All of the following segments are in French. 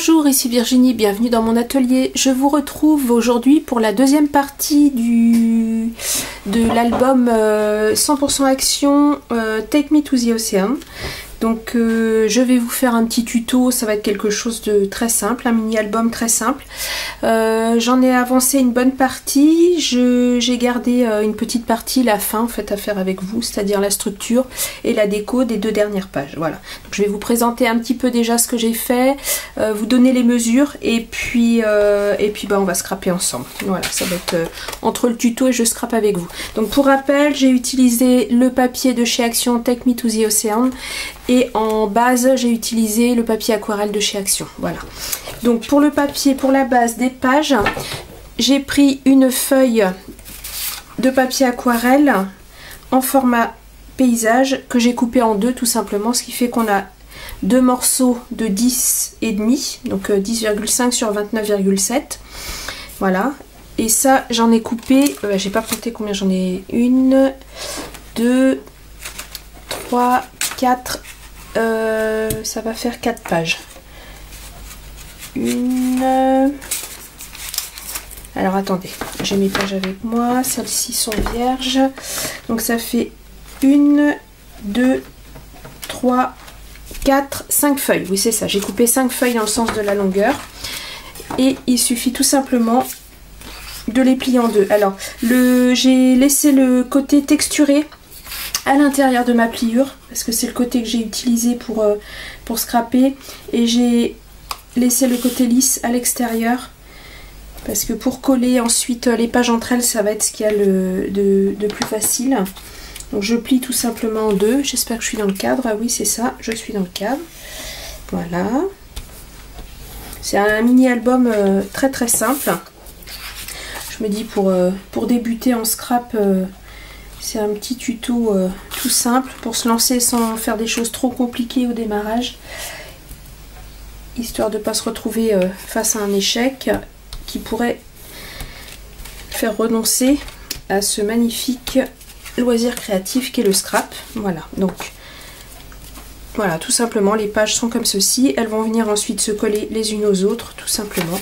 Bonjour, ici Virginie, bienvenue dans mon atelier. Je vous retrouve aujourd'hui pour la deuxième partie de l'album 100% Action Take Me to the Ocean. Donc je vais vous faire un petit tuto, ça va être quelque chose de très simple, un mini-album très simple. J'en ai avancé une bonne partie, j'ai gardé une petite partie, la fin en fait à faire avec vous, c'est-à-dire la structure et la déco des deux dernières pages. Voilà, donc, je vais vous présenter un petit peu déjà ce que j'ai fait, vous donner les mesures et puis on va scraper ensemble. Voilà, ça va être entre le tuto et je scrape avec vous. Donc pour rappel, j'ai utilisé le papier de chez Action Take Me to the Ocean. Et en base, j'ai utilisé le papier aquarelle de chez Action. Voilà. Donc pour le papier, pour la base des pages, j'ai pris une feuille de papier aquarelle en format paysage que j'ai coupé en deux tout simplement, ce qui fait qu'on a deux morceaux de 10,5, donc 10,5 sur 29,7. Voilà. Et ça, j'en ai coupé, j'ai pas compté combien j'en ai. 1, 2, 3, 4. Ça va faire 4 pages. Alors attendez, j'ai mes pages avec moi, celles-ci sont vierges. Donc ça fait 1, 2, 3, 4, 5 feuilles. Oui c'est ça, j'ai coupé 5 feuilles dans le sens de la longueur. Et il suffit tout simplement de les plier en deux. Alors j'ai laissé le côté texturé à l'intérieur de ma pliure parce que c'est le côté que j'ai utilisé pour scraper, et j'ai laissé le côté lisse à l'extérieur parce que pour coller ensuite les pages entre elles, ça va être ce qu'il y a de plus facile. Donc je plie tout simplement en deux. J'espère que je suis dans le cadre. Ah oui c'est ça, je suis dans le cadre. Voilà, c'est un mini album très très simple. Je me dis pour débuter en scrap, c'est un petit tuto tout simple pour se lancer sans faire des choses trop compliquées au démarrage, histoire de ne pas se retrouver face à un échec qui pourrait faire renoncer à ce magnifique loisir créatif qu'est le scrap. Voilà, donc voilà, tout simplement les pages sont comme ceci, elles vont venir ensuite se coller les unes aux autres tout simplement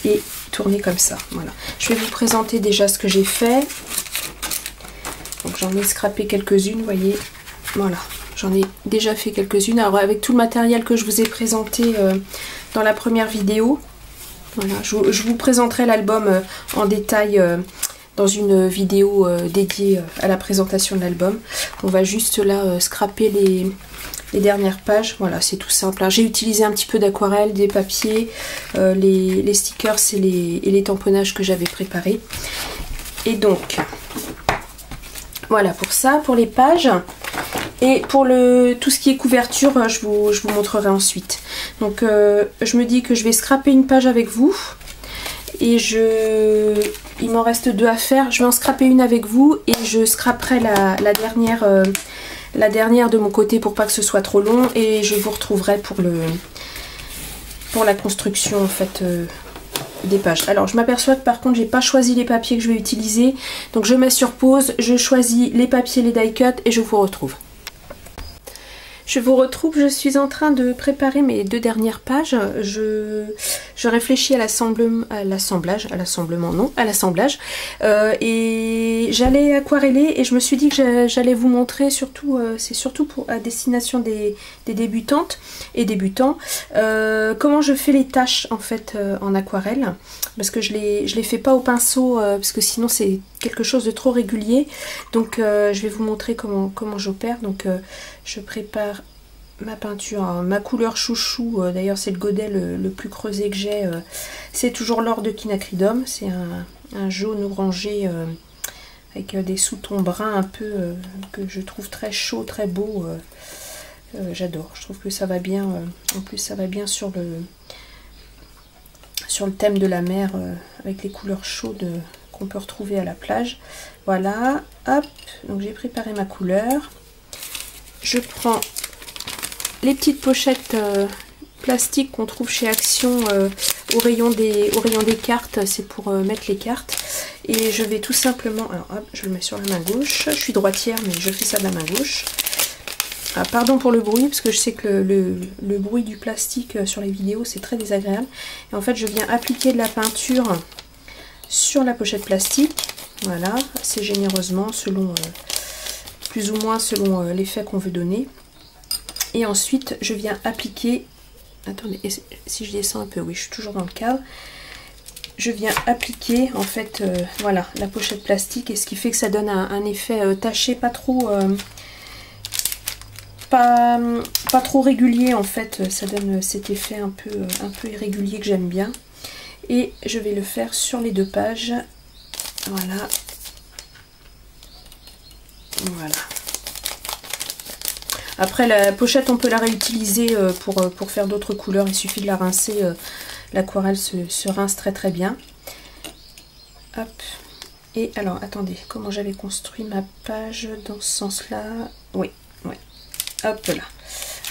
et tourner comme ça. Voilà, je vais vous présenter déjà ce que j'ai fait. Donc j'en ai scrappé quelques-unes, vous voyez, voilà, j'en ai déjà fait quelques-unes. Alors avec tout le matériel que je vous ai présenté dans la première vidéo, voilà, je vous présenterai l'album en détail dans une vidéo dédiée à la présentation de l'album. On va juste là scraper les dernières pages, voilà, c'est tout simple. J'ai utilisé un petit peu d'aquarelle, des papiers, les stickers et les tamponnages que j'avais préparés. Et donc voilà pour ça, pour les pages. Et pour tout ce qui est couverture, je vous montrerai ensuite. Donc je me dis que je vais scraper une page avec vous. Et il m'en reste 2 à faire. Je vais en scraper une avec vous et je scraperai la dernière de mon côté pour pas que ce soit trop long. Et je vous retrouverai pour la construction en fait des pages. Alors je m'aperçois que par contre j'ai pas choisi les papiers que je vais utiliser, donc je mets sur pause, je choisis les papiers, les die cut et je vous retrouve. Je vous retrouve, je suis en train de préparer mes 2 dernières pages. Je réfléchis à l'assemblage, et j'allais aquareller et je me suis dit que j'allais vous montrer surtout, c'est surtout à destination des débutantes et débutants, comment je fais les taches en fait en aquarelle, parce que je les fais pas au pinceau parce que sinon c'est quelque chose de trop régulier. Donc je vais vous montrer comment j'opère. Donc je prépare ma peinture, ma couleur chouchou, d'ailleurs c'est le godet le plus creusé que j'ai, c'est toujours l'or de Quinacridum, c'est un jaune orangé avec des sous-tons bruns un peu que je trouve très chaud, très beau, j'adore, je trouve que ça va bien, en plus ça va bien sur le thème de la mer, avec les couleurs chaudes qu'on peut retrouver à la plage. Voilà, hop, donc j'ai préparé ma couleur. Je prends les petites pochettes plastiques qu'on trouve chez Action au rayon des cartes, c'est pour mettre les cartes. Et je vais tout simplement, alors hop, je le mets sur la main gauche, je suis droitière mais je fais ça de la main gauche. Ah, pardon pour le bruit, parce que je sais que le bruit du plastique sur les vidéos, c'est très désagréable. Et en fait, je viens appliquer de la peinture sur la pochette plastique. Voilà, assez généreusement, selon plus ou moins selon l'effet qu'on veut donner. Et ensuite, je viens appliquer... Attendez, si je descends un peu, oui, je suis toujours dans le cadre. Je viens appliquer, en fait, voilà, la pochette plastique. Et ce qui fait que ça donne un effet taché, pas trop... Pas trop régulier, en fait. Ça donne cet effet un peu irrégulier que j'aime bien. Et je vais le faire sur les 2 pages. Voilà. Voilà. Après, la pochette, on peut la réutiliser pour faire d'autres couleurs. Il suffit de la rincer. L'aquarelle se rince très très bien. Hop. Et alors, attendez, comment j'avais construit ma page dans ce sens-là? Oui, oui. Hop là.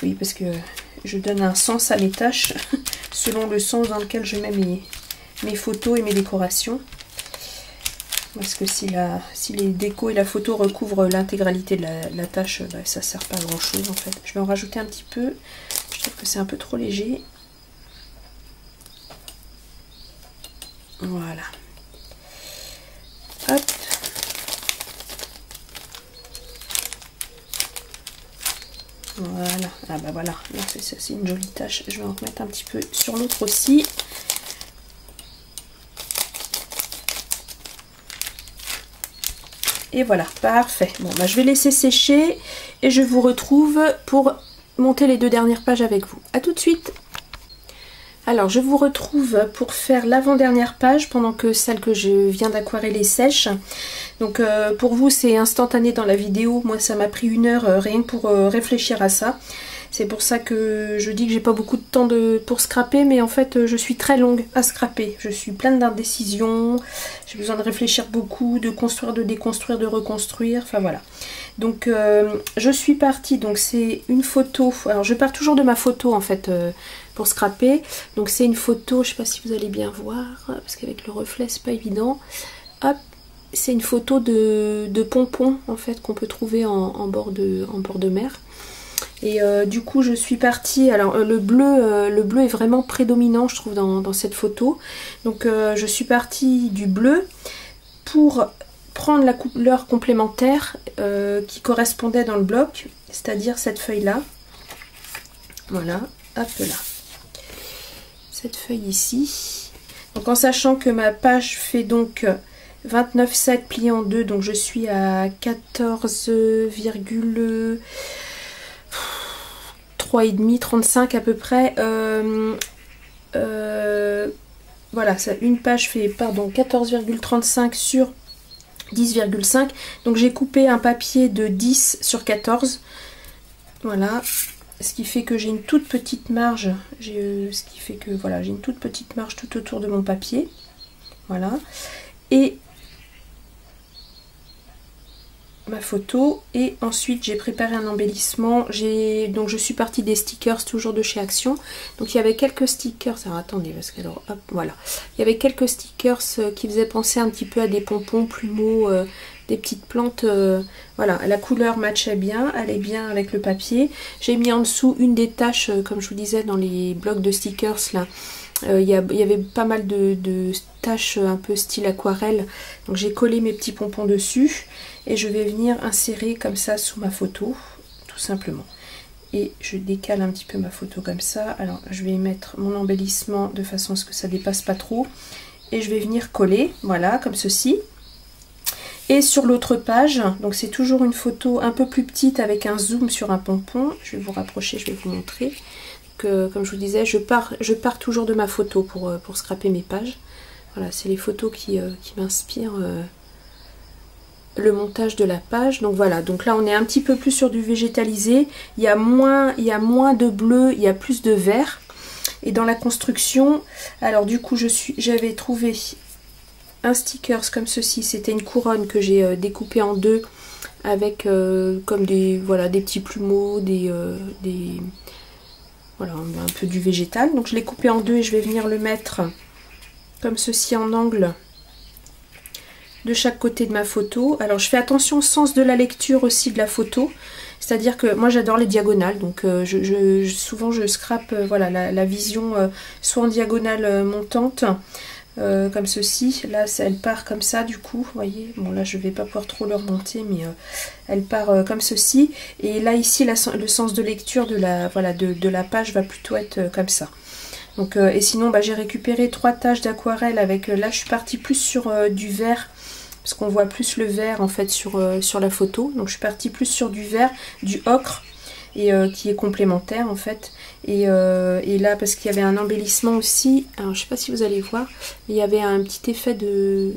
Oui, parce que je donne un sens à mes tâches selon le sens dans lequel je mets mes photos et mes décorations. Parce que si les décos et la photo recouvrent l'intégralité de la tâche, bah, ça ne sert pas à grand chose en fait. Je vais en rajouter un petit peu. Je trouve que c'est un peu trop léger. Voilà. Hop. Voilà. Ah bah voilà. C'est une jolie tâche. Je vais en remettre un petit peu sur l'autre aussi. Et voilà, parfait. Bon, bah, je vais laisser sécher et je vous retrouve pour monter les 2 dernières pages avec vous. A tout de suite. Alors, je vous retrouve pour faire l'avant-dernière page pendant que celle que je viens d'aquareller sèche. Donc, pour vous, c'est instantané dans la vidéo. Moi, ça m'a pris 1 heure rien que pour réfléchir à ça. C'est pour ça que je dis que j'ai pas beaucoup de temps pour scraper, mais en fait je suis très longue à scraper. Je suis pleine d'indécision, j'ai besoin de réfléchir beaucoup, de construire, de déconstruire, de reconstruire, enfin voilà. Donc je suis partie, donc c'est une photo, alors je pars toujours de ma photo en fait pour scraper. Donc c'est une photo, je sais pas si vous allez bien voir, parce qu'avec le reflet c'est pas évident. Hop, c'est une photo de pompons en fait qu'on peut trouver en bord de mer. Et du coup je suis partie, alors le bleu est vraiment prédominant je trouve dans cette photo. Donc je suis partie du bleu pour prendre la couleur complémentaire qui correspondait dans le bloc, c'est-à-dire cette feuille là. Voilà, hop là. Cette feuille ici. Donc en sachant que ma page fait donc 29,7 plié en 2, donc je suis à 14,3,5, 35 à peu près. Voilà, ça, une page fait, pardon, 14,35 sur 10,5. Donc j'ai coupé un papier de 10 sur 14. Voilà. Ce qui fait que j'ai une toute petite marge. Ce qui fait que voilà, j'ai une toute petite marge tout autour de mon papier. Voilà. Et ma photo, et ensuite j'ai préparé un embellissement. Donc je suis partie des stickers toujours de chez Action. Donc il y avait quelques stickers, alors attendez parce que alors hop, voilà, il y avait quelques stickers qui faisaient penser un petit peu à des pompons, plumeaux, des petites plantes. Voilà, la couleur matchait bien, elle est bien avec le papier. J'ai mis en dessous une des taches, comme je vous disais dans les blocs de stickers là. Il y avait pas mal de taches un peu style aquarelle, donc j'ai collé mes petits pompons dessus et je vais venir insérer comme ça sous ma photo tout simplement. Et je décale un petit peu ma photo comme ça. Alors je vais mettre mon embellissement de façon à ce que ça dépasse pas trop et je vais venir coller, voilà, comme ceci. Et sur l'autre page, donc c'est toujours une photo un peu plus petite avec un zoom sur un pompon. Je vais vous rapprocher, je vais vous montrer. Comme je vous disais, je pars toujours de ma photo pour scraper mes pages. Voilà, c'est les photos qui m'inspirent le montage de la page. Donc voilà, donc là on est un petit peu plus sur du végétalisé. Il y a moins de bleu, il y a plus de vert. Et dans la construction, alors du coup j'avais trouvé un stickers comme ceci. C'était une couronne que j'ai découpée en deux avec comme des petits plumeaux, voilà, un peu du végétal. Donc je l'ai coupé en deux et je vais venir le mettre comme ceci en angle de chaque côté de ma photo. Alors je fais attention au sens de la lecture aussi de la photo. C'est-à-dire que moi j'adore les diagonales, donc souvent je scrape voilà, la vision soit en diagonale montante, comme ceci. Là elle part comme ça du coup, vous voyez. Bon là je vais pas pouvoir trop le remonter, mais elle part comme ceci. Et là ici le sens de lecture de la page va plutôt être comme ça. Donc, et sinon bah, j'ai récupéré 3 taches d'aquarelle avec, là je suis partie plus sur du vert, parce qu'on voit plus le vert en fait sur la photo. Donc je suis partie plus sur du vert, du ocre, et qui est complémentaire en fait. Et là parce qu'il y avait un embellissement aussi, alors je sais pas si vous allez voir, mais il y avait un petit effet de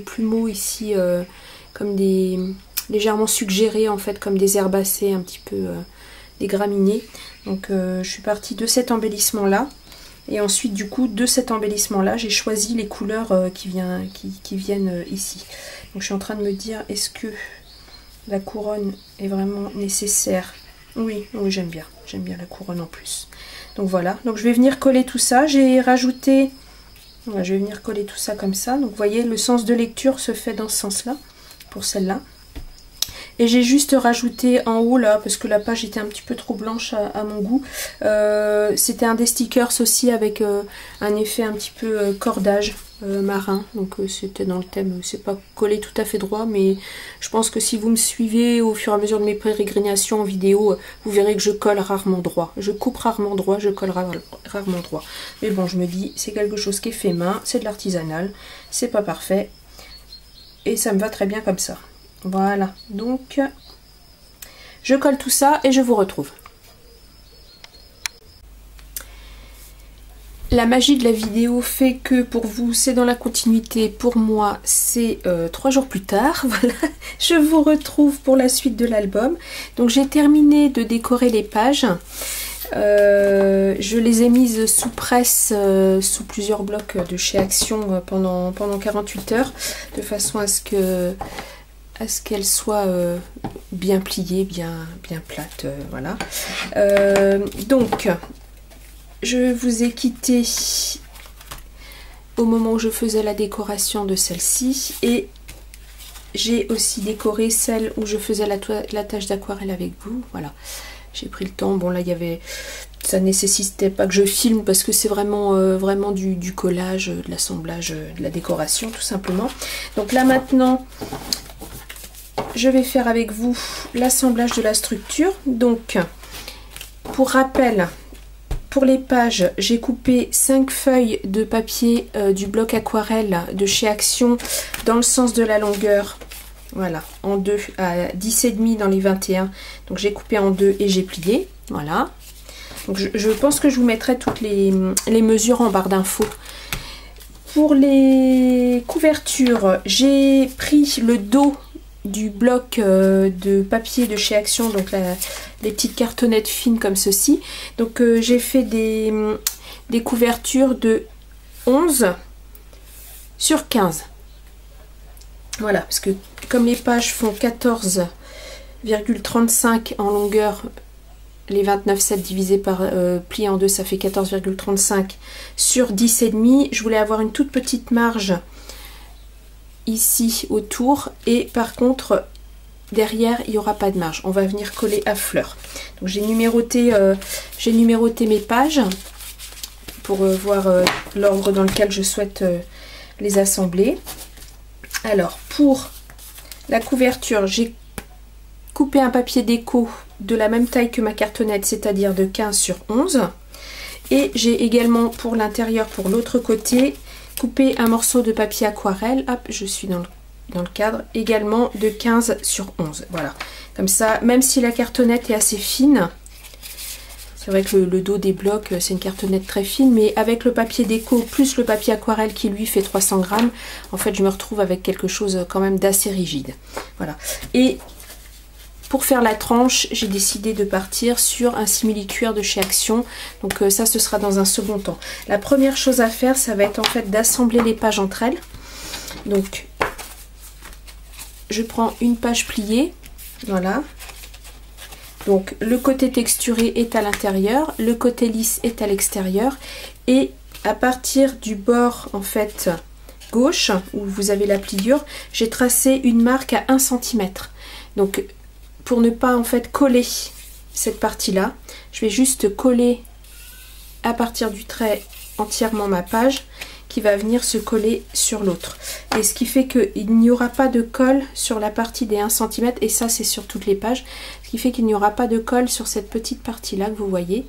plumeaux ici, comme des légèrement suggérés en fait, comme des herbacées un petit peu des graminées. Donc je suis partie de cet embellissement là. Et ensuite du coup de cet embellissement là j'ai choisi les couleurs qui viennent ici. Donc je suis en train de me dire, est-ce que la couronne est vraiment nécessaire? Oui, oui, j'aime bien la couronne en plus. Donc voilà, donc je vais venir coller tout ça. J'ai rajouté, voilà, je vais venir coller tout ça comme ça. Donc vous voyez, le sens de lecture se fait dans ce sens là, pour celle-là. Et j'ai juste rajouté en haut là, parce que la page était un petit peu trop blanche à mon goût. C'était un des stickers aussi avec un effet un petit peu cordage marin. Donc c'était dans le thème, c'est pas collé tout à fait droit, mais je pense que si vous me suivez au fur et à mesure de mes pérégrinations en vidéo, vous verrez que je colle rarement droit. Je coupe rarement droit, je colle rarement droit. Mais bon, je me dis, c'est quelque chose qui est fait main, c'est de l'artisanal, c'est pas parfait. Et ça me va très bien comme ça. Voilà, donc je colle tout ça et je vous retrouve. La magie de la vidéo fait que pour vous c'est dans la continuité, pour moi c'est 3 jours plus tard. Voilà, je vous retrouve pour la suite de l'album. Donc j'ai terminé de décorer les pages. Je les ai mises sous presse, sous plusieurs blocs de chez Action pendant 48 heures, de façon à ce qu'elle soit bien pliée, bien plate, voilà. Donc, je vous ai quitté au moment où je faisais la décoration de celle-ci, et j'ai aussi décoré celle où je faisais la tâche d'aquarelle avec vous, voilà. J'ai pris le temps, bon là il y avait, ça nécessitait pas que je filme parce que c'est vraiment, vraiment du collage, de l'assemblage, de la décoration tout simplement. Donc là maintenant, je vais faire avec vous l'assemblage de la structure. Donc, pour rappel, pour les pages, j'ai coupé 5 feuilles de papier du bloc aquarelle de chez Action dans le sens de la longueur. Voilà, en deux, à 10,5 dans les 21. Donc j'ai coupé en deux et j'ai plié. Voilà. Donc je pense que je vous mettrai toutes les mesures en barre d'infos. Pour les couvertures, j'ai pris le dos du bloc de papier de chez Action, donc les petites cartonnettes fines comme ceci. Donc j'ai fait des couvertures de 11 sur 15. Voilà, parce que comme les pages font 14,35 en longueur, les 29,7 divisé par plié en deux, ça fait 14,35 sur 10,5. Je voulais avoir une toute petite marge ici autour, et par contre derrière il n'y aura pas de marge, on va venir coller à fleur. Donc j'ai numéroté mes pages pour voir l'ordre dans lequel je souhaite les assembler. Alors pour la couverture, j'ai coupé un papier déco de la même taille que ma cartonnette, c'est-à-dire de 15 sur 11, et j'ai également pour l'intérieur, pour l'autre côté, couper un morceau de papier aquarelle, hop, je suis dans le cadre, également de 15 sur 11. Voilà, comme ça, même si la cartonnette est assez fine, c'est vrai que le dos des blocs, c'est une cartonnette très fine, mais avec le papier déco plus le papier aquarelle qui lui fait 300 grammes, en fait je me retrouve avec quelque chose quand même d'assez rigide. Voilà, et pour faire la tranche, j'ai décidé de partir sur un simili-cuir de chez Action. Donc ça, ce sera dans un second temps. La première chose à faire, ça va être en fait d'assembler les pages entre elles. Donc, je prends une page pliée. Voilà. Donc, le côté texturé est à l'intérieur, le côté lisse est à l'extérieur. Et à partir du bord, en fait, gauche, où vous avez la pliure, j'ai tracé une marque à 1 cm. Donc pour ne pas en fait coller cette partie-là, je vais juste coller à partir du trait entièrement ma page qui va venir se coller sur l'autre. Et ce qui fait qu'il n'y aura pas de colle sur la partie des 1 cm, et ça c'est sur toutes les pages, ce qui fait qu'il n'y aura pas de colle sur cette petite partie-là que vous voyez.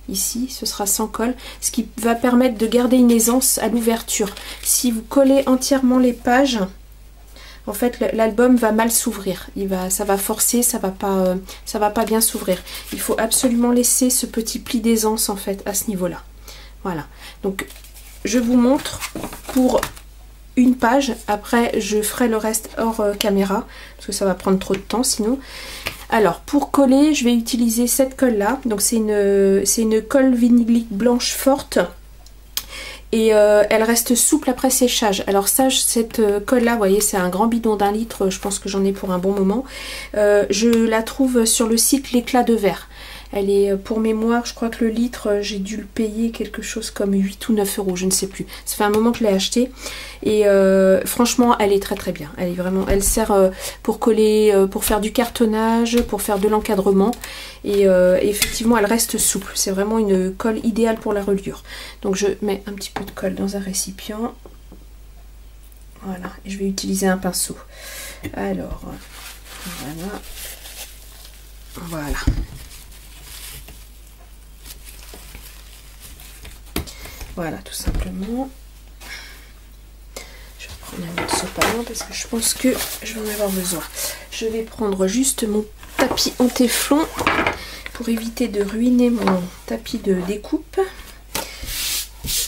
Ici, ce sera sans colle, ce qui va permettre de garder une aisance à l'ouverture. Si vous collez entièrement les pages, en fait, l'album va mal s'ouvrir. Ça va forcer, ça va pas bien s'ouvrir. Il faut absolument laisser ce petit pli d'aisance en fait à ce niveau-là. Voilà. Donc, je vous montre pour une page. Après, je ferai le reste hors caméra parce que ça va prendre trop de temps sinon. Alors, pour coller, je vais utiliser cette colle-là. Donc, c'est une colle vinylique blanche forte. Et elle reste souple après séchage. Alors ça, cette colle-là, vous voyez, c'est un grand bidon d'1 litre. Je pense que j'en ai pour un bon moment. Je la trouve sur le site L'Éclat de Verre. Elle est, pour mémoire, je crois que le litre, j'ai dû le payer quelque chose comme 8 ou 9 euros, je ne sais plus. Ça fait un moment que je l'ai acheté. Et franchement, elle est très très bien. Elle est vraiment, elle sert pour coller, pour faire du cartonnage, pour faire de l'encadrement. Et effectivement, elle reste souple. C'est vraiment une colle idéale pour la reliure. Donc je mets un petit peu de colle dans un récipient. Voilà. Et je vais utiliser un pinceau. Alors, voilà. Voilà. Voilà, tout simplement. Je vais prendre un autre sopalin parce que je pense que je vais en avoir besoin. Je vais prendre juste mon tapis en téflon pour éviter de ruiner mon tapis de découpe.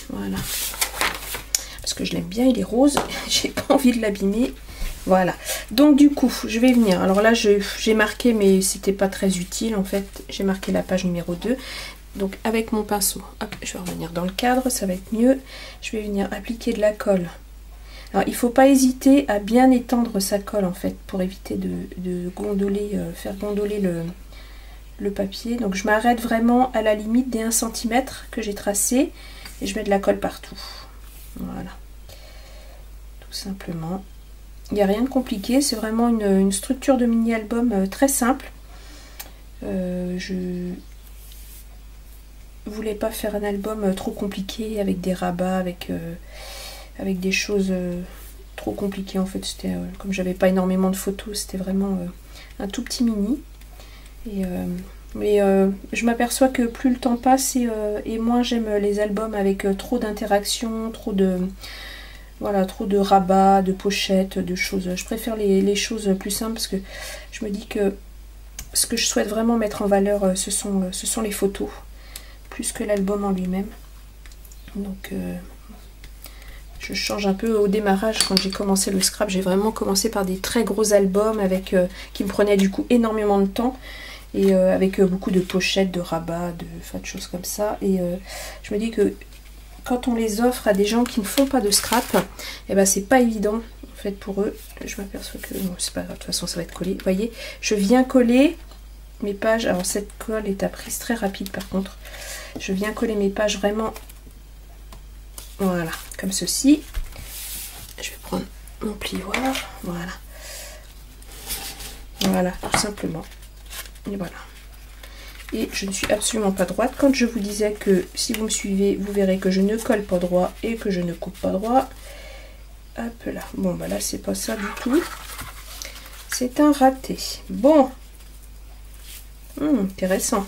Voilà. Parce que je l'aime bien, il est rose. J'ai pas envie de l'abîmer. Voilà. Donc du coup, je vais venir. Alors là, j'ai marqué, mais c'était pas très utile en fait. J'ai marqué la page numéro 2. Donc avec mon pinceau, hop, je vais revenir dans le cadre, ça va être mieux. Je vais venir appliquer de la colle. Alors il ne faut pas hésiter à bien étendre sa colle en fait, pour éviter de gondoler, faire gondoler le papier. Donc je m'arrête vraiment à la limite des 1 cm que j'ai tracé et je mets de la colle partout. Voilà. Tout simplement. Il n'y a rien de compliqué, c'est vraiment une structure de mini-album très simple. Je voulais pas faire un album trop compliqué avec des rabats, avec des choses trop compliquées en fait. C'était comme j'avais pas énormément de photos, c'était vraiment un tout petit mini. Mais je m'aperçois que plus le temps passe et moins j'aime les albums avec trop d'interactions, trop de rabats, de pochettes, de choses. Je préfère les choses plus simples parce que je me dis que ce que je souhaite vraiment mettre en valeur, ce sont les photos, plus que l'album en lui-même. Donc je change un peu au démarrage. Quand j'ai commencé le scrap, j'ai vraiment commencé par des très gros albums qui me prenaient du coup énormément de temps et avec beaucoup de pochettes, de rabats, de choses comme ça. Et je me dis que quand on les offre à des gens qui ne font pas de scrap, et ben c'est pas évident en fait pour eux. Je m'aperçois que bon, c'est pas grave, de toute façon ça va être collé. Vous voyez, je viens coller mes pages. Alors cette colle est à prise très rapide par contre. Je viens coller mes pages vraiment, voilà, comme ceci. Je vais prendre mon plioir, voilà. Voilà, tout simplement. Et voilà. Et je ne suis absolument pas droite. Quand je vous disais que si vous me suivez, vous verrez que je ne colle pas droit et que je ne coupe pas droit. Hop là. Bon, bah là, c'est pas ça du tout. C'est un raté. Bon. Intéressant.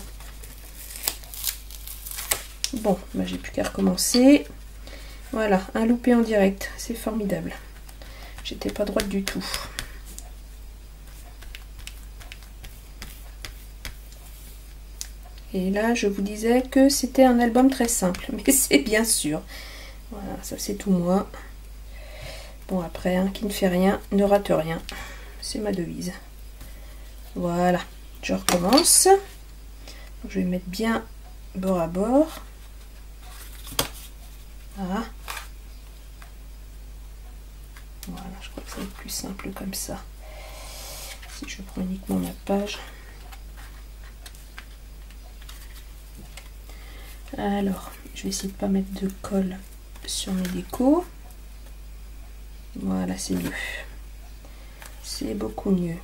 Bon, bah, j'ai plus qu'à recommencer. Voilà, un loupé en direct. C'est formidable. J'étais pas droite du tout. Et là, je vous disais que c'était un album très simple. Mais c'est bien sûr. Voilà, ça c'est tout moi. Bon, après, hein, qui ne fait rien, ne rate rien. C'est ma devise. Voilà, je recommence. Donc, je vais mettre bien bord à bord. Voilà. Voilà, je crois que ça va être plus simple comme ça. Si je prends uniquement ma page. Alors, je vais essayer de ne pas mettre de colle sur mes décos. Voilà, c'est mieux. C'est beaucoup mieux.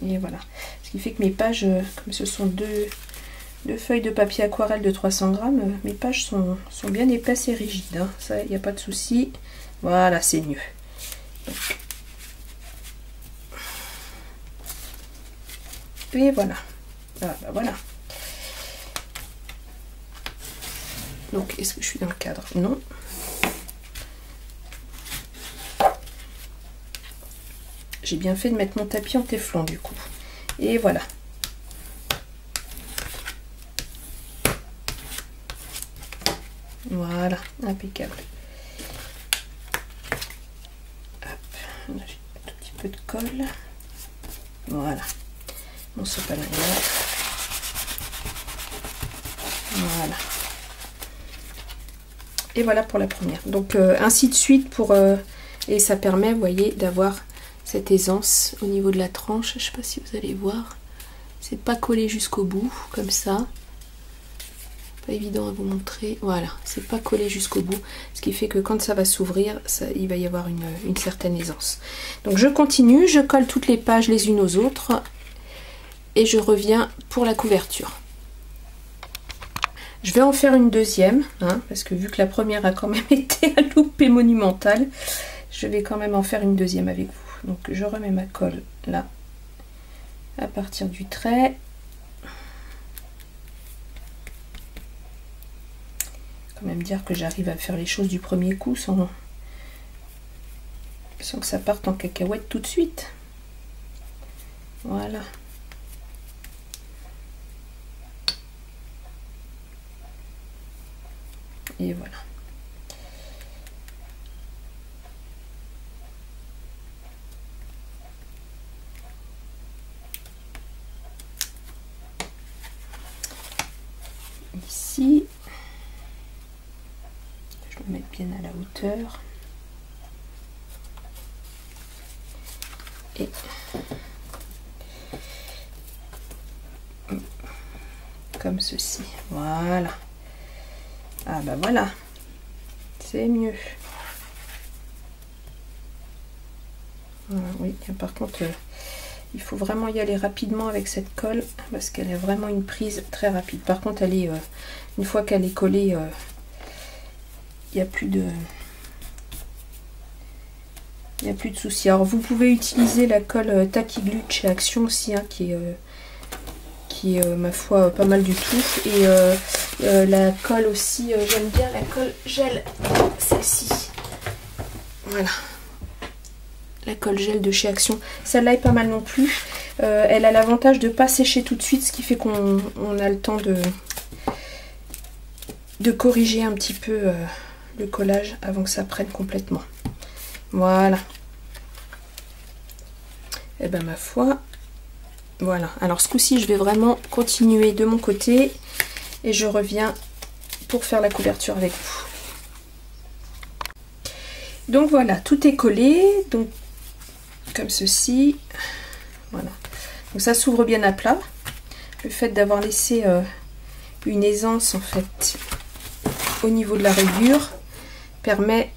Et voilà. Ce qui fait que mes pages, comme ce sont deux feuilles de papier aquarelle de 300 grammes, mes pages sont bien épaisses et rigides. Hein. Ça, il n'y a pas de souci. Voilà, c'est mieux. Donc. Et voilà. Ah, bah voilà. Donc, est-ce que je suis dans le cadre? Non. J'ai bien fait de mettre mon tapis en téflon du coup. Et voilà. Voilà, impeccable. Hop, on a un tout petit peu de colle. Voilà. Mon sopalin est là. Voilà. Et voilà pour la première. Donc ainsi de suite pour et ça permet, vous voyez, d'avoir cette aisance au niveau de la tranche. Je sais pas si vous allez voir. C'est pas collé jusqu'au bout comme ça. Pas évident à vous montrer. Voilà, c'est pas collé jusqu'au bout, ce qui fait que quand ça va s'ouvrir, il va y avoir une certaine aisance. Donc je continue, je colle toutes les pages les unes aux autres et je reviens pour la couverture. Je vais en faire une deuxième, hein, parce que vu que la première a quand même été un loupé monumental, je vais quand même en faire une deuxième avec vous. Donc je remets ma colle là, à partir du trait. Quand même dire que j'arrive à faire les choses du premier coup sans que ça parte en cacahuète tout de suite. Voilà. Et voilà. Ici, je vais mettre bien à la hauteur. Et comme ceci. Voilà. Ah bah voilà, c'est mieux. Oui, par contre, il faut vraiment y aller rapidement avec cette colle parce qu'elle a vraiment une prise très rapide. Par contre, elle est, une fois qu'elle est collée, il n'y a plus de souci. Alors vous pouvez utiliser la colle Tacky Glue de chez Action aussi, hein, qui est ma foi pas mal du tout. Et la colle aussi, j'aime bien la colle gel, celle-ci. Voilà. La colle gel de chez Action. Celle-là est pas mal non plus. Elle a l'avantage de ne pas sécher tout de suite, ce qui fait qu'on a le temps de corriger un petit peu le collage avant que ça prenne complètement. Voilà. Et ben ma foi, voilà. Alors ce coup-ci, je vais vraiment continuer de mon côté et je reviens pour faire la couverture avec vous. Donc voilà, tout est collé, donc comme ceci. Voilà. Donc ça s'ouvre bien à plat. Le fait d'avoir laissé une aisance en fait au niveau de la rayure permet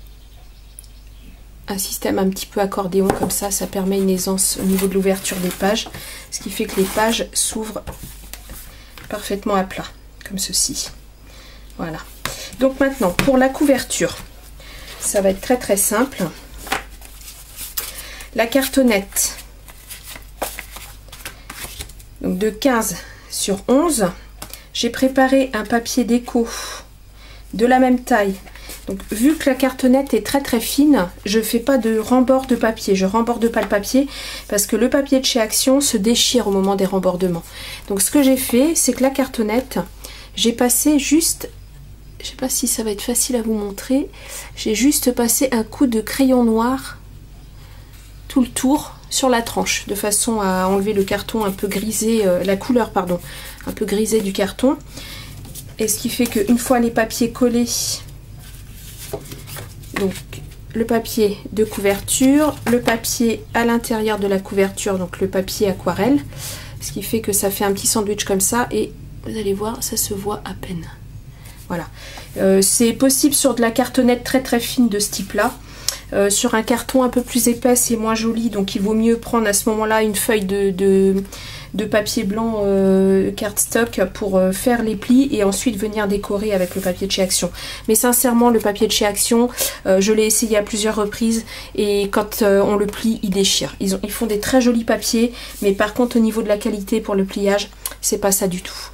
un système un petit peu accordéon comme ça permet une aisance au niveau de l'ouverture des pages, ce qui fait que les pages s'ouvrent parfaitement à plat, comme ceci. Voilà. Donc maintenant, pour la couverture, ça va être très très simple. La cartonnette, donc de 15 sur 11, j'ai préparé un papier déco de la même taille. Donc vu que la cartonnette est très très fine, je ne fais pas de rembord de papier, je remborde pas le papier parce que le papier de chez Action se déchire au moment des rembordements. Donc ce que j'ai fait, c'est que la cartonnette, j'ai passé juste, je sais pas si ça va être facile à vous montrer, j'ai juste passé un coup de crayon noir tout le tour sur la tranche, de façon à enlever le carton un peu grisé, la couleur pardon, un peu grisée du carton. Et ce qui fait qu'une fois les papiers collés, donc le papier de couverture, le papier à l'intérieur de la couverture, donc le papier aquarelle, ce qui fait que ça fait un petit sandwich comme ça et vous allez voir, ça se voit à peine. Voilà, c'est possible sur de la cartonnette très très fine de ce type là. sur un carton un peu plus épais, c'est moins joli, donc il vaut mieux prendre à ce moment-là une feuille de papier blanc cardstock pour faire les plis et ensuite venir décorer avec le papier de chez Action. Mais sincèrement, le papier de chez Action, je l'ai essayé à plusieurs reprises et quand on le plie, il déchire. Ils font des très jolis papiers, mais par contre au niveau de la qualité pour le pliage, c'est pas ça du tout.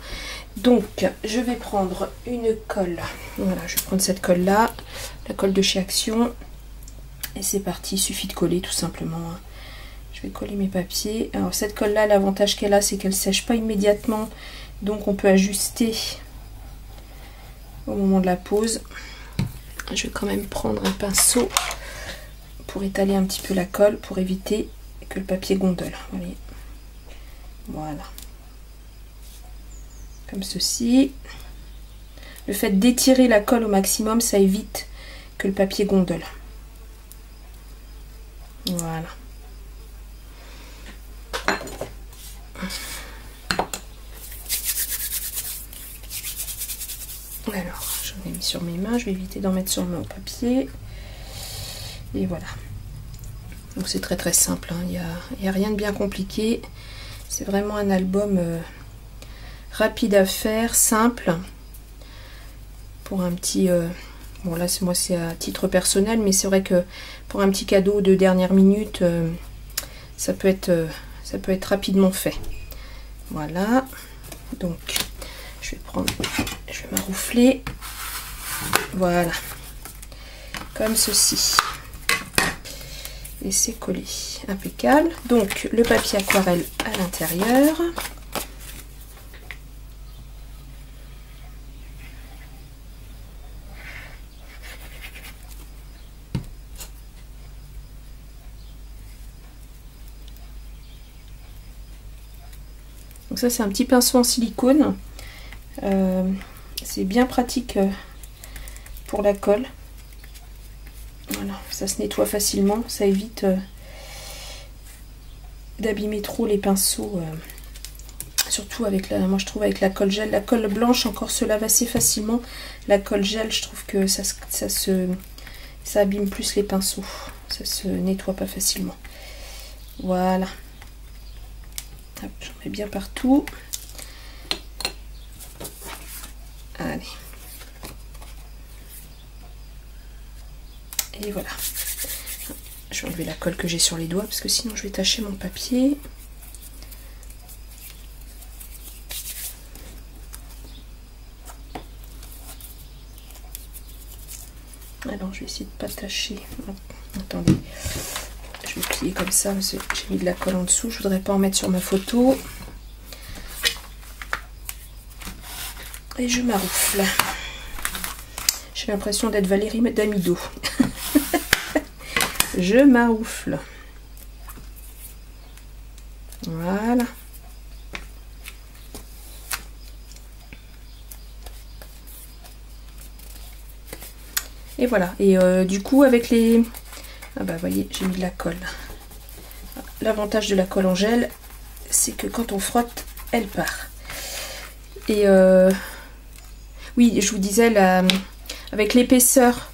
Donc je vais prendre une colle, voilà, je vais prendre cette colle là, la colle de chez Action, et c'est parti, il suffit de coller tout simplement. Je vais coller mes papiers. Alors cette colle là, l'avantage qu'elle a, c'est qu'elle sèche pas immédiatement, donc on peut ajuster au moment de la pose. Je vais quand même prendre un pinceau pour étaler un petit peu la colle, pour éviter que le papier gondole. Vous voyez, voilà. Comme ceci. Le fait d'étirer la colle au maximum, ça évite que le papier gondole. Voilà. Alors, j'en ai mis sur mes mains, je vais éviter d'en mettre sur mon papier. Et voilà. Donc c'est très très simple, hein. Il n'y a rien de bien compliqué. C'est vraiment un album rapide à faire, simple. Pour un petit... bon là moi c'est à titre personnel, mais c'est vrai que pour un petit cadeau de dernière minute, ça peut être rapidement fait. Voilà. Donc je vais m'arroufler. Voilà. Comme ceci. Et c'est collé. Impeccable. Donc le papier aquarelle à l'intérieur. Donc ça c'est un petit pinceau en silicone. C'est bien pratique pour la colle. Voilà, ça se nettoie facilement, ça évite d'abîmer trop les pinceaux. Surtout avec moi je trouve avec la colle gel. La colle blanche encore se lave assez facilement. La colle gel, je trouve que ça abîme plus les pinceaux. Ça se nettoie pas facilement. Voilà. J'en mets bien partout. Allez. Et voilà. Je vais enlever la colle que j'ai sur les doigts parce que sinon je vais tacher mon papier. Alors je vais essayer de pas tacher. Attendez. Je vais plier comme ça parce que j'ai mis de la colle en dessous. Je voudrais pas en mettre sur ma photo. Et je m'arroufle. J'ai l'impression d'être Valérie Damido. Je m'arroufle. Voilà. Et voilà. Et du coup avec les... Ah bah voyez, j'ai mis de la colle. L'avantage de la colle en gel, c'est que quand on frotte, elle part. Et oui, je vous disais, avec l'épaisseur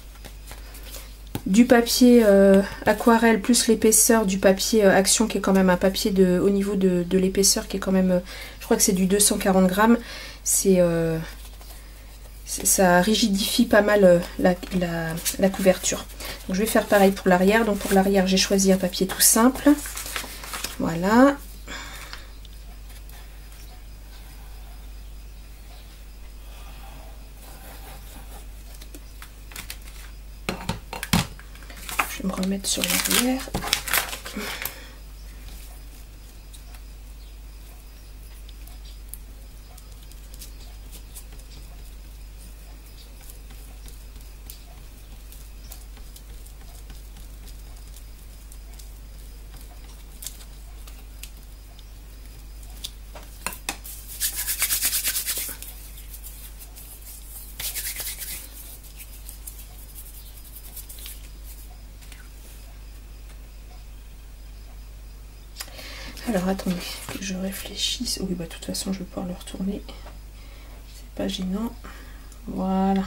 du papier aquarelle plus l'épaisseur du papier Action, qui est quand même un papier au niveau de l'épaisseur qui est quand même, je crois que c'est du 240 grammes, ça rigidifie pas mal la couverture. Donc je vais faire pareil pour l'arrière. Donc pour l'arrière, j'ai choisi un papier tout simple. Voilà. Je vais me remettre sur l'arrière. Alors attendez, que je réfléchisse. Oui, bah de toute façon je vais pouvoir le retourner. C'est pas gênant. Voilà.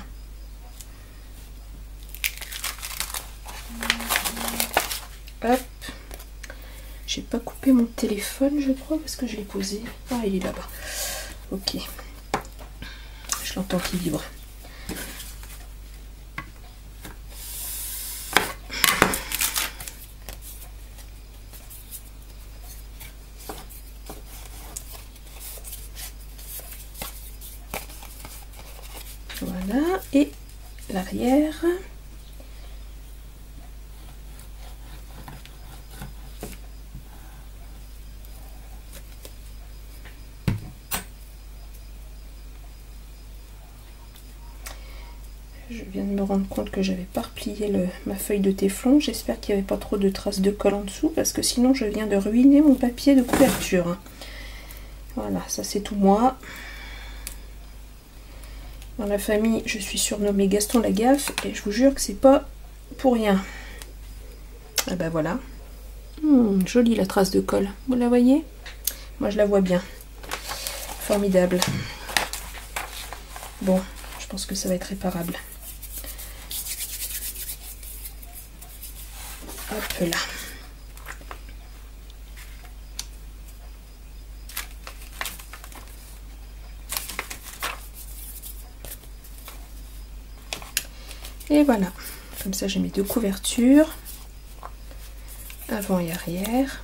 Hop. J'ai pas coupé mon téléphone, je crois, parce que je l'ai posé. Ah, il est là-bas. Ok. Je l'entends qui vibre. Voilà. Et l'arrière. Je viens de me rendre compte que j'avais pas replié ma feuille de téflon. J'espère qu'il n'y avait pas trop de traces de colle en dessous parce que sinon je viens de ruiner mon papier de couverture. Voilà, ça c'est tout moi. Dans la famille, je suis surnommée Gaston Lagaffe et je vous jure que c'est pas pour rien. Ah ben voilà. Jolie la trace de colle. Vous la voyez? Moi je la vois bien. Formidable. Bon, je pense que ça va être réparable. Hop là. Et voilà. Comme ça, j'ai mes deux couvertures. Avant et arrière.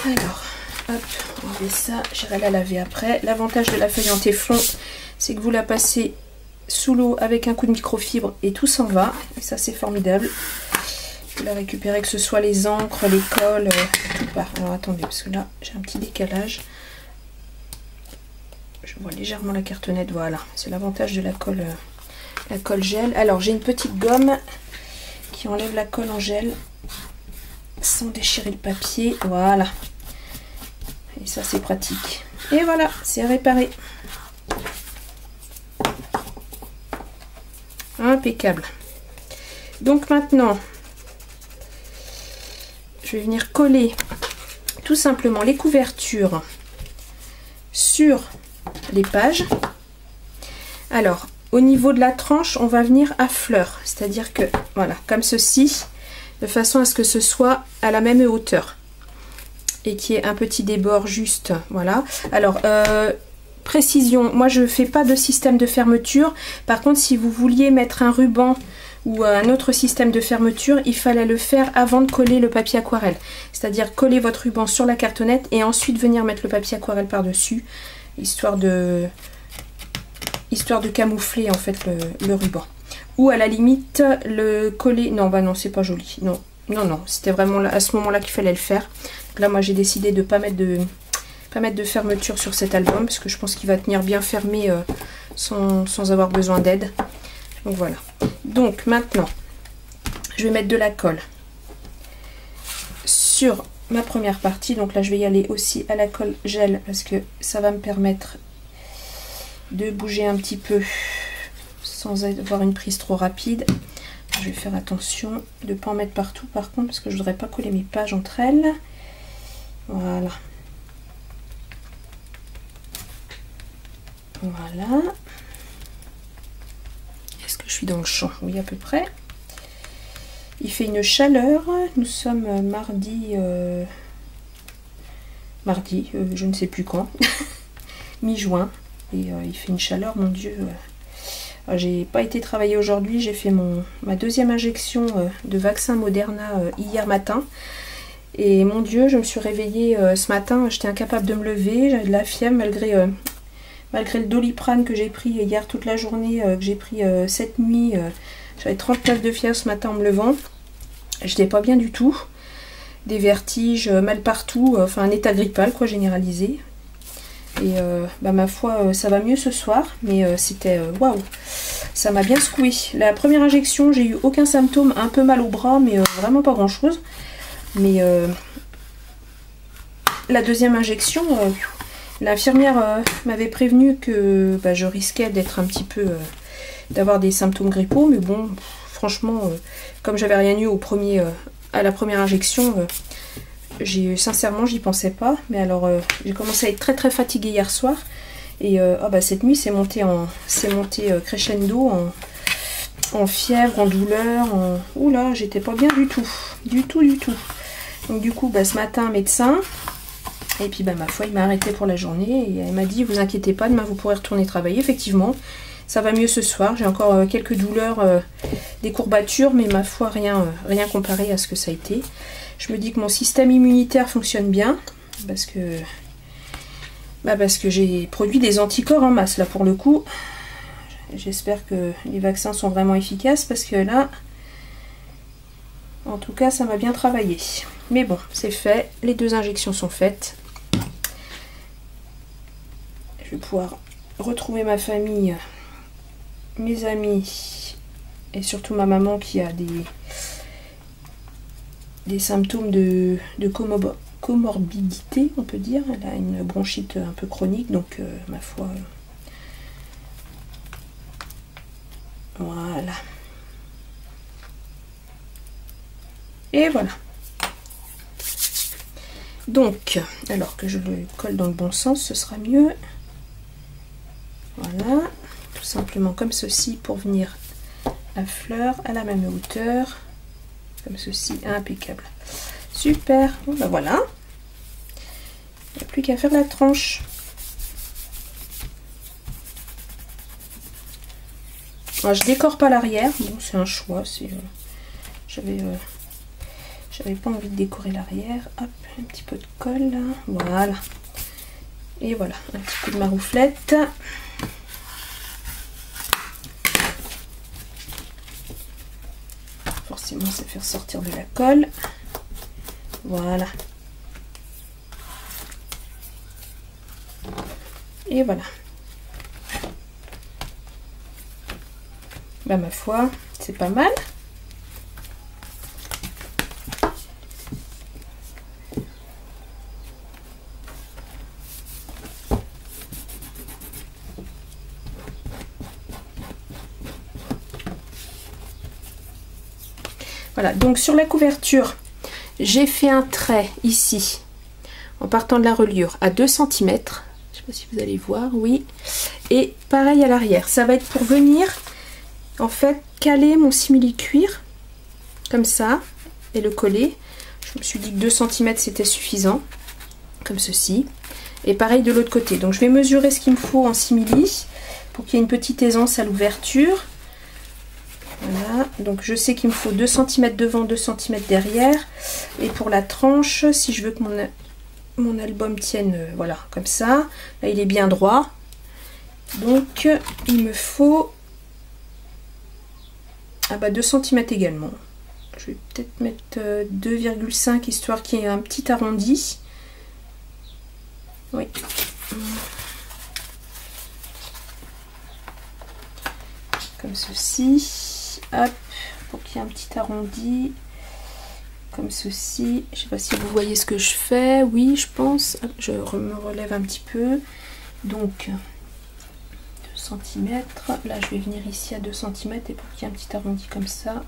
Alors, hop, on met ça. J'irai la laver après. L'avantage de la feuille en téflon, c'est que vous la passez sous l'eau avec un coup de microfibre et tout s'en va. Et ça, c'est formidable. Vous la récupérez, que ce soit les encres, les colles, tout part. Alors attendez, parce que là, j'ai un petit décalage. Je vois légèrement la cartonnette, voilà. C'est l'avantage de la colle gel. Alors, j'ai une petite gomme qui enlève la colle en gel sans déchirer le papier. Voilà. Et ça, c'est pratique. Et voilà, c'est réparé. Impeccable. Donc maintenant, je vais venir coller tout simplement les couvertures sur les pages. Alors, au niveau de la tranche, on va venir à fleur. C'est-à-dire que, voilà, comme ceci, de façon à ce que ce soit à la même hauteur. Et qu'il y ait un petit débord juste, voilà. Alors, précision, moi je ne fais pas de système de fermeture. Par contre, si vous vouliez mettre un ruban ou un autre système de fermeture, il fallait le faire avant de coller le papier aquarelle. C'est-à-dire coller votre ruban sur la cartonnette et ensuite venir mettre le papier aquarelle par-dessus, histoire de camoufler en fait le ruban. Ou à la limite, le coller... Non, bah non, c'est pas joli. Non, non, non, c'était vraiment à ce moment-là qu'il fallait le faire. Donc là, moi j'ai décidé de ne pas mettre de fermeture sur cet album parce que je pense qu'il va tenir bien fermé sans avoir besoin d'aide. Donc voilà. Donc maintenant, je vais mettre de la colle sur ma première partie. Donc là, je vais y aller aussi à la colle gel parce que ça va me permettre de bouger un petit peu sans avoir une prise trop rapide. Je vais faire attention de ne pas en mettre partout par contre parce que je ne voudrais pas coller mes pages entre elles. Voilà. Voilà. Est-ce que je suis dans le champ? Oui, à peu près. Il fait une chaleur. Nous sommes mardi, je ne sais plus quand, mi-juin. Et il fait une chaleur, mon Dieu. J'ai pas été travailler aujourd'hui. J'ai fait ma deuxième injection de vaccin Moderna hier matin. Et mon Dieu, je me suis réveillée ce matin. J'étais incapable de me lever. J'avais de la fièvre malgré le Doliprane que j'ai pris hier toute la journée, que j'ai pris cette nuit. J'avais 39 de fièvre ce matin en me levant. J'étais pas bien du tout. Des vertiges, mal partout, enfin un état grippal quoi, généralisé. Et bah, ma foi, ça va mieux ce soir, mais c'était waouh, ça m'a bien secoué. La première injection, j'ai eu aucun symptôme, un peu mal au bras, mais vraiment pas grand chose. Mais la deuxième injection, l'infirmière m'avait prévenu que bah, je risquais d'être un petit peu, d'avoir des symptômes grippaux, mais bon, franchement, comme j'avais rien eu à la première injection, sincèrement j'y pensais pas. Mais alors j'ai commencé à être très très fatiguée hier soir et bah, cette nuit c'est monté crescendo en fièvre, en douleur, en... Oula, j'étais pas bien du tout. Du tout. Donc du coup, bah, ce matin, médecin. Et puis, bah, ma foi, il m'a arrêté pour la journée. Et elle m'a dit, vous inquiétez pas, demain, vous pourrez retourner travailler. Effectivement, ça va mieux ce soir. J'ai encore quelques douleurs, des courbatures, mais ma foi, rien comparé à ce que ça a été. Je me dis que mon système immunitaire fonctionne bien. Parce que j'ai produit des anticorps en masse, là, pour le coup. J'espère que les vaccins sont vraiment efficaces, parce que là, en tout cas, ça m'a bien travaillé. Mais bon, c'est fait. Les 2 injections sont faites. Je vais pouvoir retrouver ma famille, mes amis, et surtout ma maman qui a des symptômes de comorbidité, on peut dire. Elle a une bronchite un peu chronique, donc ma foi... Voilà. Et voilà. Donc, alors que je le colle dans le bon sens, ce sera mieux. Voilà. Tout simplement comme ceci pour venir à fleur, à la même hauteur. Comme ceci, impeccable. Super. Bon, ben voilà. Il n'y a plus qu'à faire la tranche. Alors, je décore pas l'arrière. Bon, c'est un choix. J'avais pas envie de décorer l'arrière. Hop, un petit peu de colle là. Voilà. Et voilà, un petit coup de marouflette. Forcément, ça fait ressortir de la colle. Voilà. Et voilà. Bah, ma foi, c'est pas mal. Voilà, donc sur la couverture, j'ai fait un trait ici, en partant de la reliure, à 2 cm. Je ne sais pas si vous allez voir, oui. Et pareil à l'arrière. Ça va être pour venir, en fait, caler mon simili-cuir, comme ça, et le coller. Je me suis dit que 2 cm c'était suffisant, comme ceci. Et pareil de l'autre côté. Donc je vais mesurer ce qu'il me faut en simili, pour qu'il y ait une petite aisance à l'ouverture. Voilà, donc je sais qu'il me faut 2 cm devant, 2 cm derrière. Et pour la tranche, si je veux que mon album tienne, voilà, comme ça. Là, il est bien droit. Donc, il me faut 2 cm également. Je vais peut-être mettre 2,5 histoire qu'il y ait un petit arrondi. Oui. Comme ceci. Hop, pour qu'il y ait un petit arrondi comme ceci. Je ne sais pas si vous voyez ce que je fais. Oui, je pense. Hop, je me relève un petit peu. Donc 2 cm. Là, je vais venir ici à 2 cm et pour qu'il y ait un petit arrondi comme ça.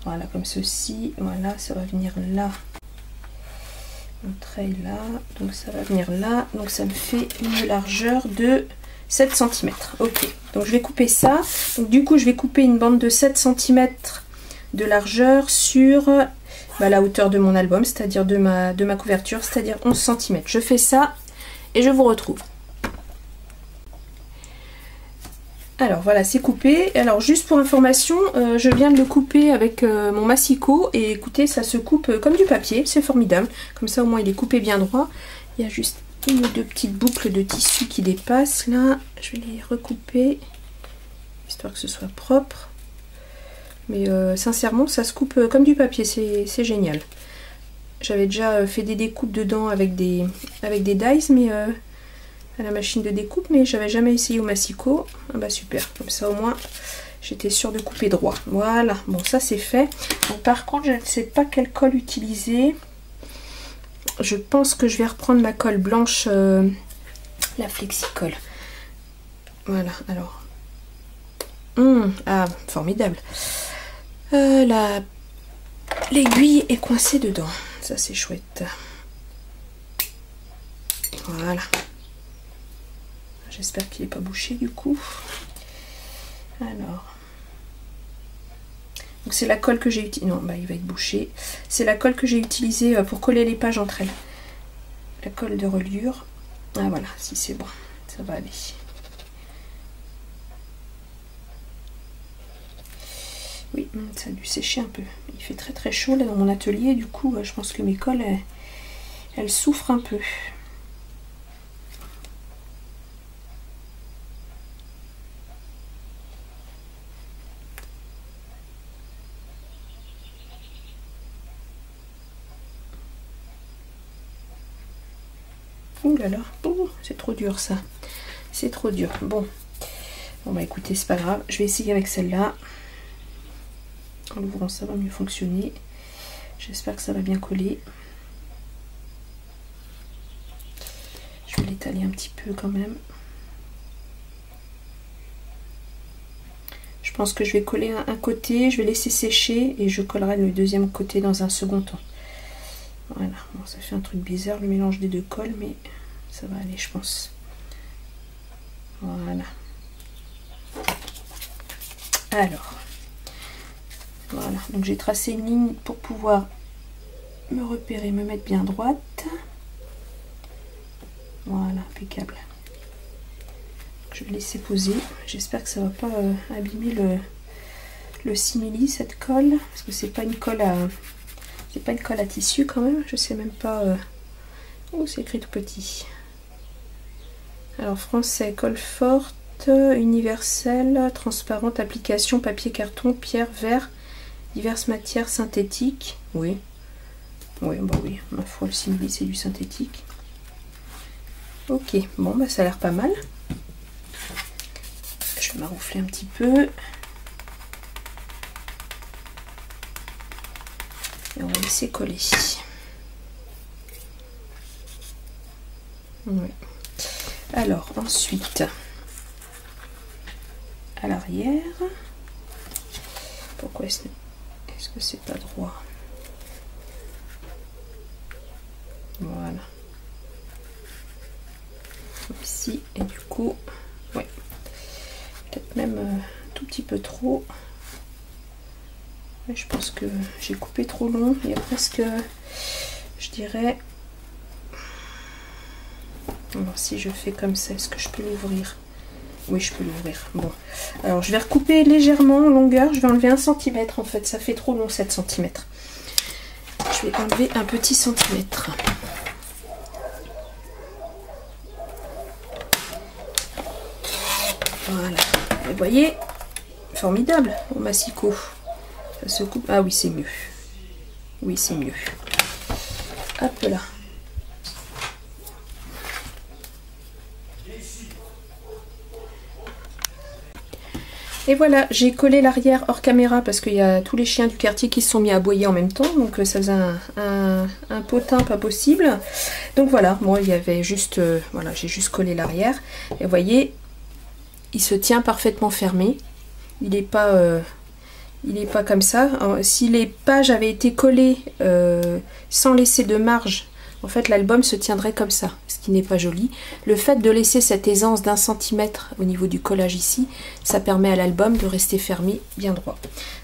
Voilà, comme ceci. Voilà, ça va venir là. Mon trait là. Donc ça va venir là. Donc ça me fait une largeur de 7 cm. Ok, donc je vais couper ça. Donc du coup, je vais couper une bande de 7 cm de largeur sur la hauteur de mon album, c'est-à-dire de ma couverture, c'est-à-dire 11 cm. Je fais ça et je vous retrouve. Alors voilà, c'est coupé. Alors juste pour information, je viens de le couper avec mon massicot et écoutez, ça se coupe comme du papier, c'est formidable. Comme ça au moins il est coupé bien droit. Il y a juste une ou deux petites boucles de tissu qui dépassent là. Je vais les recouper histoire que ce soit propre. Mais sincèrement, ça se coupe comme du papier, c'est génial. J'avais déjà fait des découpes dedans avec des dies, mais à la machine de découpe, mais j'avais jamais essayé au massicot. Ah bah super, comme ça au moins j'étais sûre de couper droit. Voilà, bon ça c'est fait. Donc, par contre, je ne sais pas quelle colle utiliser. Je pense que je vais reprendre ma colle blanche, la Flexi-Colle. Voilà, alors. Ah, formidable. L'aiguille est coincée dedans. Ça, c'est chouette. Voilà. J'espère qu'il n'est pas bouché, du coup. Alors. Donc c'est la colle que j'ai utilisée. Non, bah il va être bouché. C'est la colle que j'ai utilisée pour coller les pages entre elles. La colle de reliure. Ah voilà, si c'est bon, ça va aller. Oui, ça a dû sécher un peu. Il fait très très chaud là dans mon atelier, du coup je pense que mes colles elles souffrent un peu. Ouh là là, c'est trop dur ça. C'est trop dur. Bon bah écoutez, c'est pas grave. Je vais essayer avec celle-là. En l'ouvrant, ça va mieux fonctionner. J'espère que ça va bien coller. Je vais l'étaler un petit peu quand même. Je pense que je vais coller un côté, je vais laisser sécher et je collerai le deuxième côté dans un second temps. Voilà, bon, ça fait un truc bizarre le mélange des deux colles, mais ça va aller je pense. Voilà. Alors. Voilà, donc j'ai tracé une ligne pour pouvoir me repérer, me mettre bien droite. Voilà, impeccable. Je vais laisser poser. J'espère que ça va pas abîmer le simili, cette colle, parce que c'est pas une colle à tissu quand même. Je sais même pas. Oh, c'est écrit tout petit. Alors français, colle forte, universelle, transparente, application, papier, carton, pierre, verre. Diverses matières synthétiques. Oui. Oui, bah oui, ma foi, le simili, c'est du synthétique. Ok, bon, bah ça a l'air pas mal. Je vais m'arroufler un petit peu. Et on va laisser coller. Oui. Alors, ensuite, à l'arrière. Pourquoi est-ce que c'est pas droit? Voilà. Ici, et du coup, ouais, peut-être même un tout petit peu trop. Ouais, je pense que j'ai coupé trop long. Il y a presque, je dirais, alors si je fais comme ça, est-ce que je peux l'ouvrir? Oui, je peux l'ouvrir. Bon, alors je vais recouper légèrement en longueur. Je vais enlever 1 cm en fait. Ça fait trop long, 7 cm. Je vais enlever un petit centimètre. Voilà. Et vous voyez, formidable mon massicot. Ça se coupe. Ah oui, c'est mieux. Oui, c'est mieux. Hop là. Et voilà, j'ai collé l'arrière hors caméra parce qu'il y a tous les chiens du quartier qui se sont mis à aboyer en même temps. Donc ça faisait un potin pas possible. Donc voilà, moi il y avait juste, voilà, j'ai juste collé l'arrière. Et vous voyez, il se tient parfaitement fermé. Il n'est pas comme ça. Si les pages avaient été collées sans laisser de marge, en fait l'album se tiendrait comme ça, ce qui n'est pas joli. Le fait de laisser cette aisance d'1 centimètre au niveau du collage ici, ça permet à l'album de rester fermé bien droit.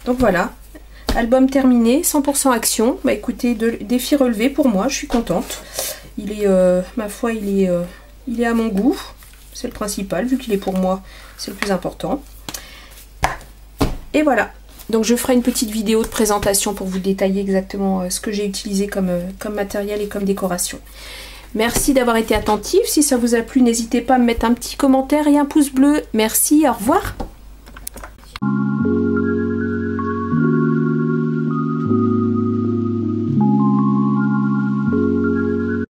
Donc voilà, album terminé, 100% action. Bah écoutez, défi relevé pour moi, je suis contente. Il est, ma foi, il est à mon goût, c'est le principal, vu qu'il est pour moi, c'est le plus important. Et voilà. Donc je ferai une petite vidéo de présentation pour vous détailler exactement ce que j'ai utilisé comme matériel et comme décoration. Merci d'avoir été attentif. Si ça vous a plu, n'hésitez pas à me mettre un petit commentaire et un pouce bleu. Merci, au revoir.